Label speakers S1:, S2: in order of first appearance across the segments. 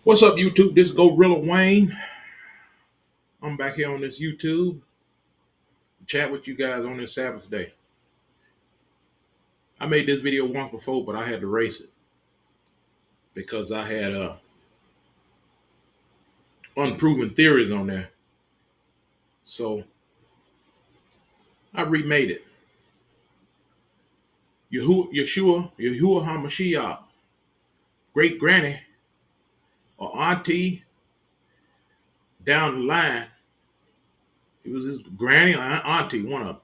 S1: What's up, YouTube? This is Gorilla Wayne. I'm back here on this YouTube. Chat with you guys on this Sabbath day. I made this video once before, but I had to erase it because I had unproven theories on there. So I remade it. Yeshua Hamashiach, great granny or auntie down the line. It was his granny or auntie, one of them.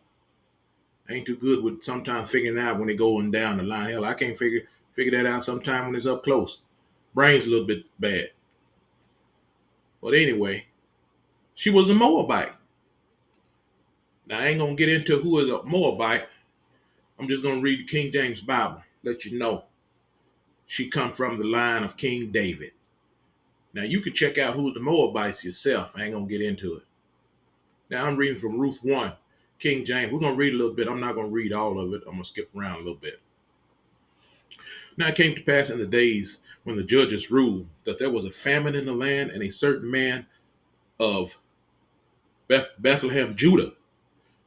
S1: I ain't too good with sometimes figuring out when they going down the line. Hell, I can't figure that out sometime when it's up close. Brain's a little bit bad. But anyway, she was a Moabite. Now, I ain't going to get into who is a Moabite. I'm just going to read the King James Bible, let you know. She come from the line of King David. Now, you can check out who the Moabites yourself. I ain't going to get into it. Now, I'm reading from Ruth 1, King James. We're going to read a little bit. I'm not going to read all of it. I'm going to skip around a little bit. Now, it came to pass in the days when the judges ruled that there was a famine in the land, and a certain man of Bethlehem, Judah,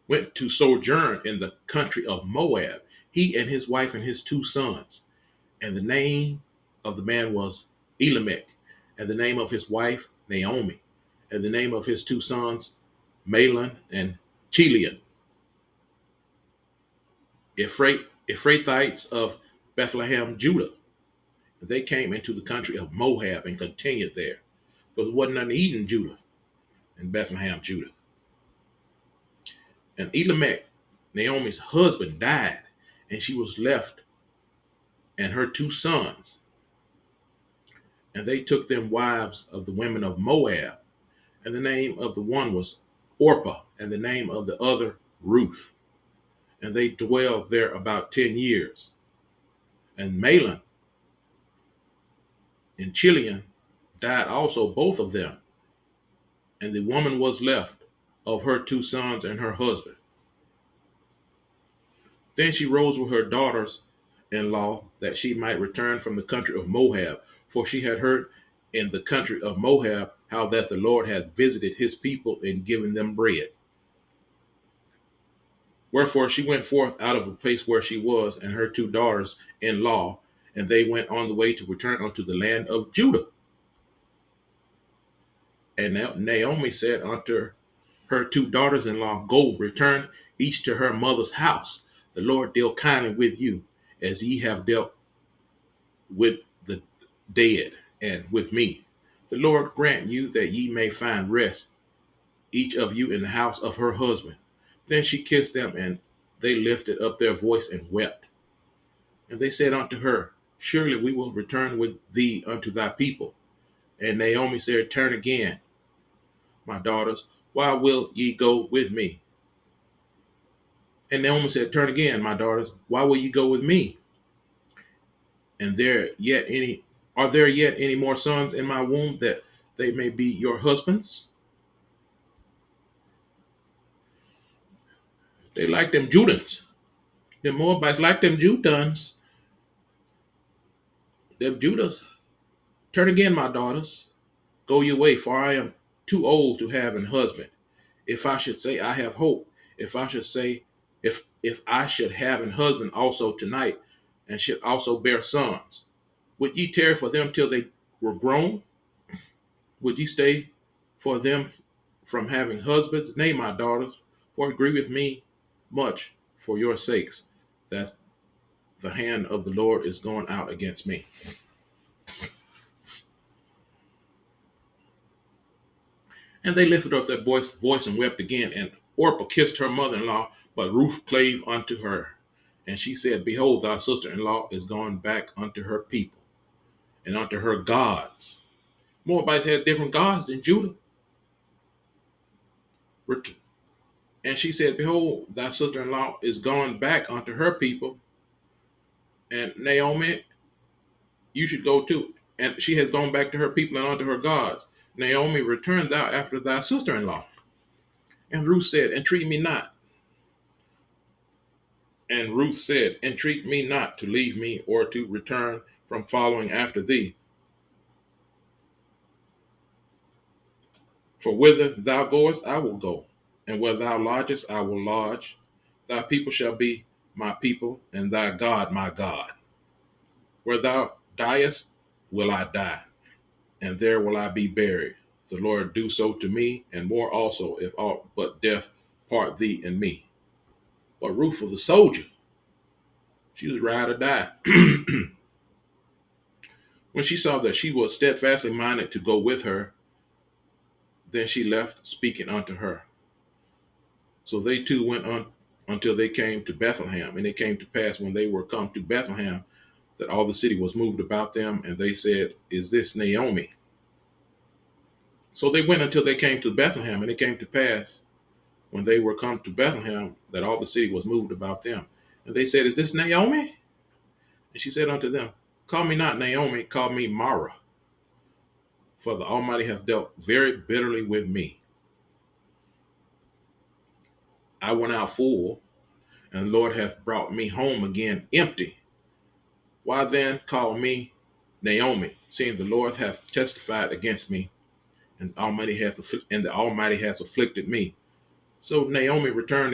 S1: went to sojourn in the country of Moab, he and his wife and his two sons. And the name of the man was Elimelech, and the name of his wife Naomi, and the name of his two sons Mahlon and Chilion, Ephrathites of Bethlehem, Judah. And they came into the country of Moab and continued there. Because it wasn't none eating Judah in Bethlehem, Judah. And Elimelech, Naomi's husband, died, and she was left and her two sons. And they took them wives of the women of Moab. And the name of the one was Orpah, and the name of the other Ruth. And they dwelled there about 10 years. And Mahlon and Chilion died also, both of them. And the woman was left of her two sons and her husband. Then she rose with her daughters-in-law that she might return from the country of Moab, for she had heard in the country of Moab how that the Lord had visited his people and given them bread. Wherefore she went forth out of the place where she was, and her two daughters-in-law, and they went on the way to return unto the land of Judah. And Naomi said unto her two daughters-in-law, Go, return each to her mother's house. The Lord deal kindly with you, as ye have dealt with the dead and with me. The Lord grant you that ye may find rest, each of you in the house of her husband. Then she kissed them, and they lifted up their voice and wept. And they said unto her, Surely we will return with thee unto thy people. And Naomi said, Turn again, my daughters. Why will ye go with me? And Naomi said, Turn again, my daughters. Why will ye go with me? And are there yet any more sons in my womb, that they may be your husbands? They like them Judans. The Moabites like them Judans. Them Judas. Turn again, my daughters. Go your way, for I am too old to have an husband. If I should say I have hope, if I should say, if I should have an husband also tonight, and should also bear sons, would ye tarry for them till they were grown? Would ye stay for them from having husbands? Nay, my daughters, for it grieveth me much for your sakes, that the hand of the Lord is going out against me. And they lifted up their voice and wept again. And Orpah kissed her mother-in-law, but Ruth clave unto her. And she said, Behold, thy sister-in-law is gone back unto her people and unto her gods. Moabites had different gods than Judah. And she said, Behold, thy sister-in-law is gone back unto her people. And Naomi, you should go too. And she has gone back to her people and unto her gods. Naomi, return thou after thy sister-in-law. And Ruth said, Entreat me not. And Ruth said, Entreat me not to leave me or to return from following after thee. For whither thou goest, I will go, and where thou lodgest, I will lodge. Thy people shall be my people, and thy God my God. Where thou diest, will I die, and there will I be buried. The Lord do so to me, and more also, if aught but death part thee and me. But Ruth was a soldier. She was ride or die. When she saw that she was steadfastly minded to go with her, then she left, speaking unto her. So they two went on until they came to Bethlehem. And it came to pass, when they were come to Bethlehem, that all the city was moved about them, and they said, Is this Naomi? So they went until they came to Bethlehem, and it came to pass, when they were come to Bethlehem, that all the city was moved about them. And they said, Is this Naomi? And she said unto them, Call me not Naomi, call me Mara, for the Almighty hath dealt very bitterly with me. I went out full, and the Lord hath brought me home again empty. Why then call me Naomi, seeing the Lord hath testified against me, and the Almighty hath afflicted me? So Naomi returned,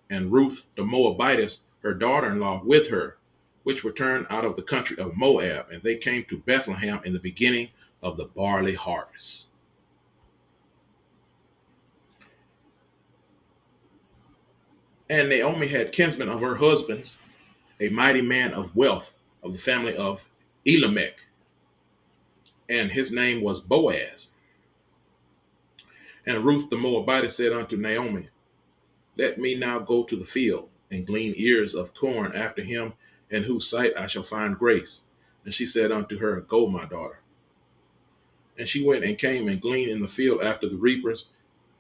S1: and Ruth the Moabitess, her daughter-in-law, with her, which returned out of the country of Moab, and they came to Bethlehem in the beginning of the barley harvest. And Naomi had kinsmen of her husband's, a mighty man of wealth of the family of Elimelech, and his name was Boaz. And Ruth the Moabitess said unto Naomi, Let me now go to the field, and glean ears of corn after him, in whose sight I shall find grace. And she said unto her, Go, my daughter. And she went and came and gleaned in the field after the reapers,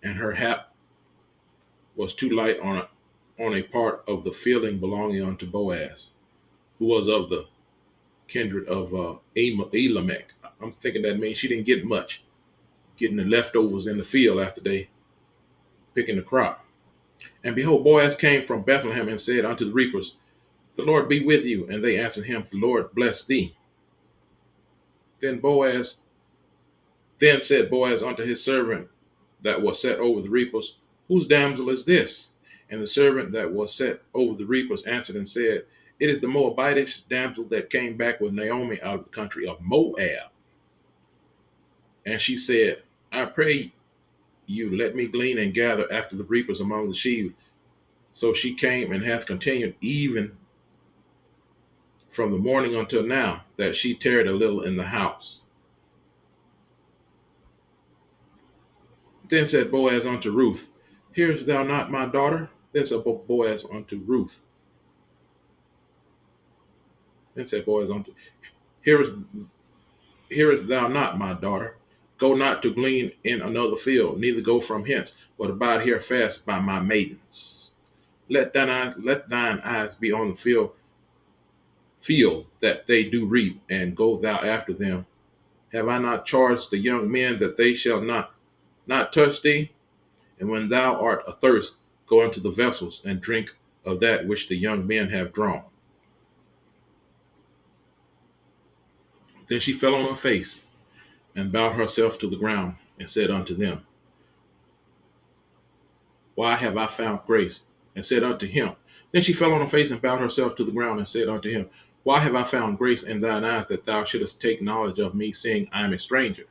S1: and her hap was too light on a part of the fielding belonging unto Boaz, who was of the kindred of Elimelech. I'm thinking that means she didn't get much, getting the leftovers in the field after they picking the crop. And behold, Boaz came from Bethlehem and said unto the reapers, The Lord be with you. And they answered him, The Lord bless thee. Then said Boaz unto his servant that was set over the reapers, Whose damsel is this? And the servant that was set over the reapers answered and said, It is the Moabitish damsel that came back with Naomi out of the country of Moab. And she said, I pray you, let me glean and gather after the reapers among the sheaves. So she came and hath continued even from the morning until now, that she tarried a little in the house. Then said Boaz unto Ruth, Hearest thou not, my daughter? Then said Boaz unto Ruth. Then said Boaz unto, Hearest thou not, my daughter? Go not to glean in another field, neither go from hence, but abide here fast by my maidens. Let thine eyes be on the field that they do reap, and go thou after them. Have I not charged the young men that they shall not touch thee? And when thou art athirst, go unto the vessels, and drink of that which the young men have drawn. Then she fell on her face, and bowed herself to the ground, and said unto them, Why have I found grace? And said unto him, Then she fell on her face, and bowed herself to the ground, and said unto him, Why have I found grace in thine eyes, that thou shouldest take knowledge of me, seeing I am a stranger?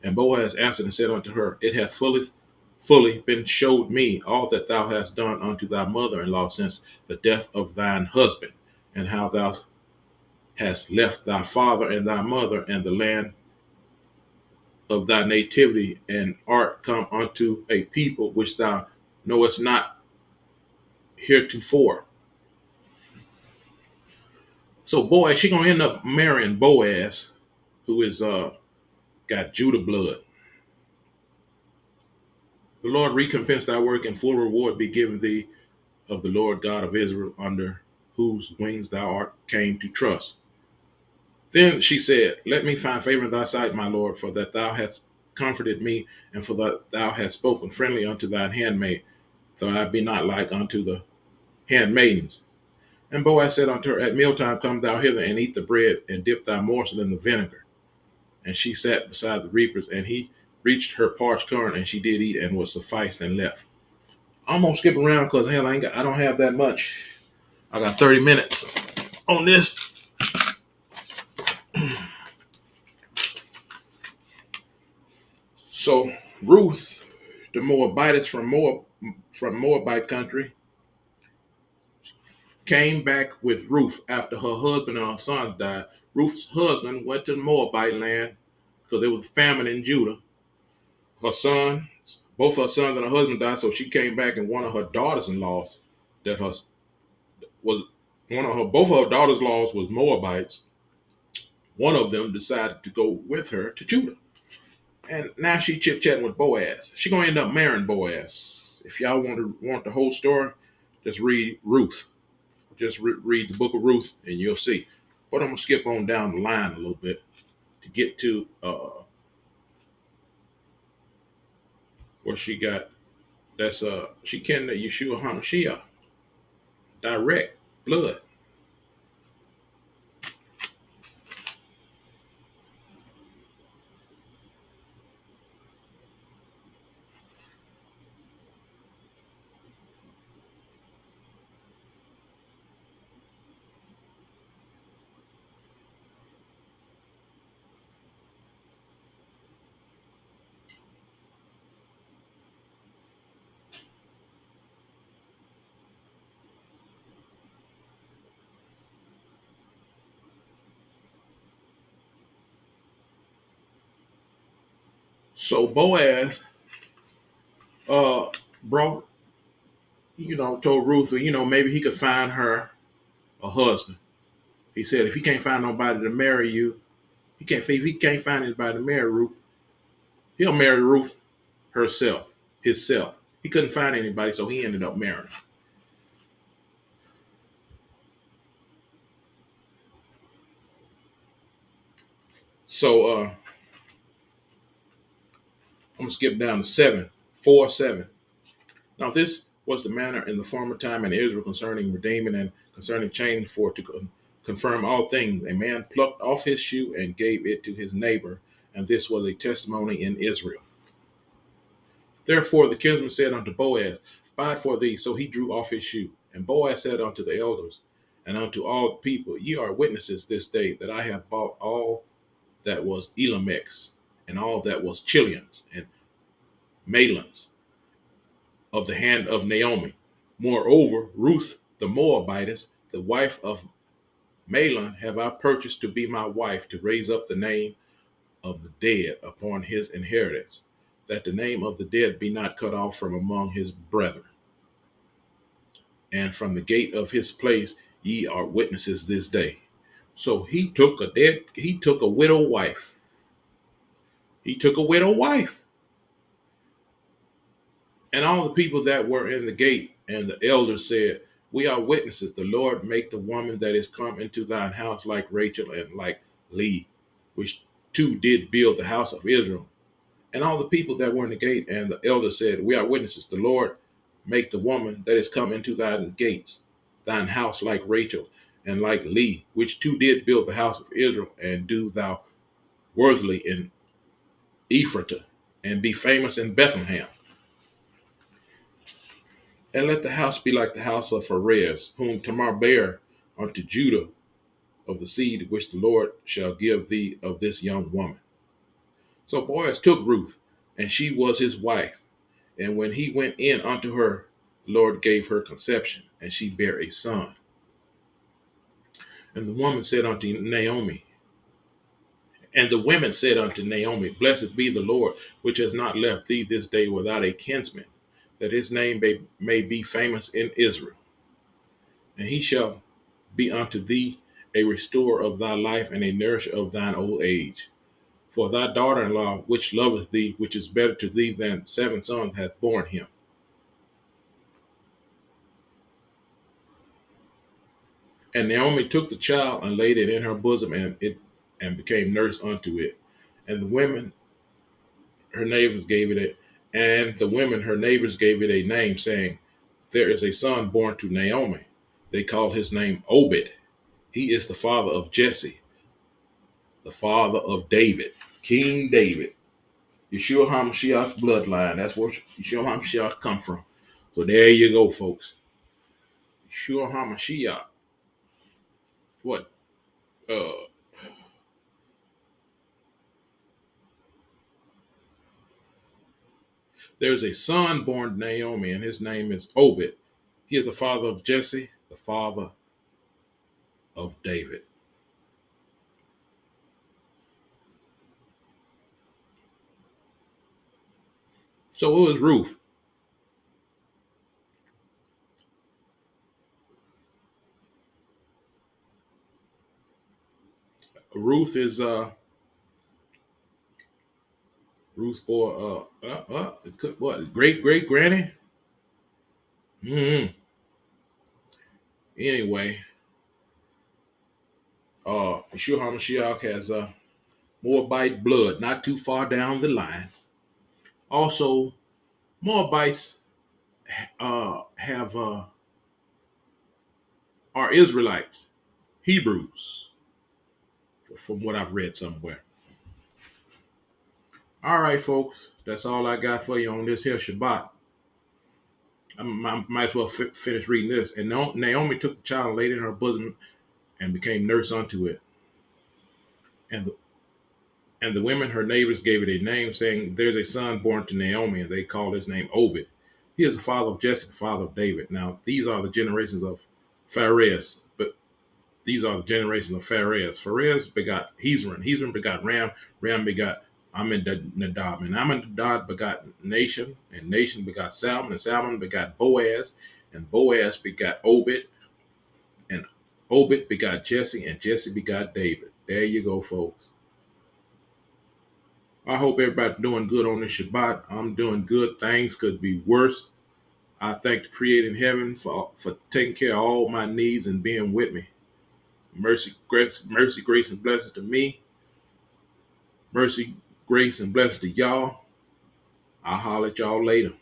S1: And Boaz answered and said unto her, It hath fully been showed me all that thou hast done unto thy mother-in-law since the death of thine husband, and how thou hast left thy father and thy mother and the land of thy nativity, and art come unto a people which thou knowest not heretofore. So Boaz, she gonna end up marrying Boaz, who is got Judah blood. The Lord recompense thy work, and full reward be given thee of the Lord God of Israel, under whose wings thou art came to trust. Then she said, Let me find favor in thy sight, my Lord, for that thou hast comforted me, and for that thou hast spoken friendly unto thine handmaid, though I be not like unto the handmaidens. And Boaz said unto her, At mealtime come thou hither, and eat the bread, and dip thy morsel in the vinegar. And she sat beside the reapers, and he reached her parched corn, and she did eat and was sufficed and left. I'm gonna skip around because hell, I don't have that much. I got 30 minutes on this. So Ruth, the Moabites from Moabite country, came back with Ruth after her husband and her sons died. Ruth's husband went to Moabite land because there was a famine in Judah. Both her sons and her husband died, so she came back, and one of her daughters-in-laws that her was both of her daughters-in-laws was Moabites. One of them decided to go with her to Judah. And now she chit-chatting with Boaz. She's going to end up marrying Boaz. If y'all want the whole story, just read Ruth. Just read the book of Ruth and you'll see. But I'm going to skip on down the line a little bit to get to where she got. She can Yeshua HAMASHIAC. Direct blood. So Boaz brought, told Ruth, maybe he could find her a husband. He said if he can't find nobody to marry you, if he can't find anybody to marry Ruth, he'll marry Ruth himself. He couldn't find anybody, so he ended up marrying her. So I'm gonna skip down to 4:7. Now this was the manner in the former time in Israel concerning redeeming and concerning change for to confirm all things. A man plucked off his shoe and gave it to his neighbor, and this was a testimony in Israel. Therefore the kinsman said unto Boaz, buy it for thee. So he drew off his shoe. And Boaz said unto the elders and unto all the people, ye are witnesses this day that I have bought all that was Elamech's, and all that was Chilions and Malons of the hand of Naomi. Moreover, Ruth the Moabitess, the wife of Malon, have I purchased to be my wife, to raise up the name of the dead upon his inheritance, that the name of the dead be not cut off from among his brethren. And from the gate of his place ye are witnesses this day. So he took a widow wife. He took a widow wife. And all the people that were in the gate and the elders said, we are witnesses. The Lord make the woman that is come into thine house like Rachel and like Leah, which two did build the house of Israel. And all the people that were in the gate and the elders said, we are witnesses. The Lord make the woman that is come into thine gates, thine house like Rachel and like Leah, which two did build the house of Israel, and do thou worthily in Ephratah, and be famous in Bethlehem. And let the house be like the house of Perez, whom Tamar bare unto Judah, of the seed which the Lord shall give thee of this young woman. So Boaz took Ruth, and she was his wife. And when he went in unto her, the Lord gave her conception, and she bare a son. And the woman said unto Naomi, and the women said unto Naomi, blessed be the Lord, which has not left thee this day without a kinsman, that his name may be famous in Israel. And he shall be unto thee a restorer of thy life, and a nourisher of thine old age. For thy daughter-in-law, which loveth thee, which is better to thee than 7 sons, hath borne him. And Naomi took the child and laid it in her bosom, and became nurse unto it. And the women, her neighbors, gave it a name, saying, there is a son born to Naomi. They called his name Obed. He is the father of Jesse, the father of David, King David. Yeshua HaMashiac's bloodline. That's where Yeshua HaMashiach come from. So there you go, folks. Yeshua HaMashiach. What? Uh, there's a son born to Naomi, and his name is Obed. He is the father of Jesse, the father of David. So who is Ruth? Ruth is Ruth's boy. What? Great granny. Hmm. Anyway, Yeshua HaMashiach has Moabite blood, not too far down the line. Also, Moabites have are Israelites, Hebrews, from what I've read somewhere. All right, folks, that's all I got for you on this here Shabbat. I might as well finish reading this. And Naomi took the child and laid it in her bosom and became nurse unto it. And the women, her neighbors, gave it a name, saying, "There's a son born to Naomi," and they called his name Obed. He is the father of Jesse, the father of David. Now, these are the generations of Phares, but these are the generations of Phares. Phares begot Hezron. Hezron begot Ram. Ram begot Amminadab. And Amminadab begot Nation. And Nation begot Salmon. And Salmon begot Boaz. And Boaz begot Obed. And Obed begot Jesse. And Jesse begot David. There you go, folks. I hope everybody's doing good on this Shabbat. I'm doing good. Things could be worse. I thank the Creator in heaven for taking care of all my needs and being with me. Mercy, grace, and blessings to me. Mercy, grace, and blessings to y'all. I'll holler at y'all later.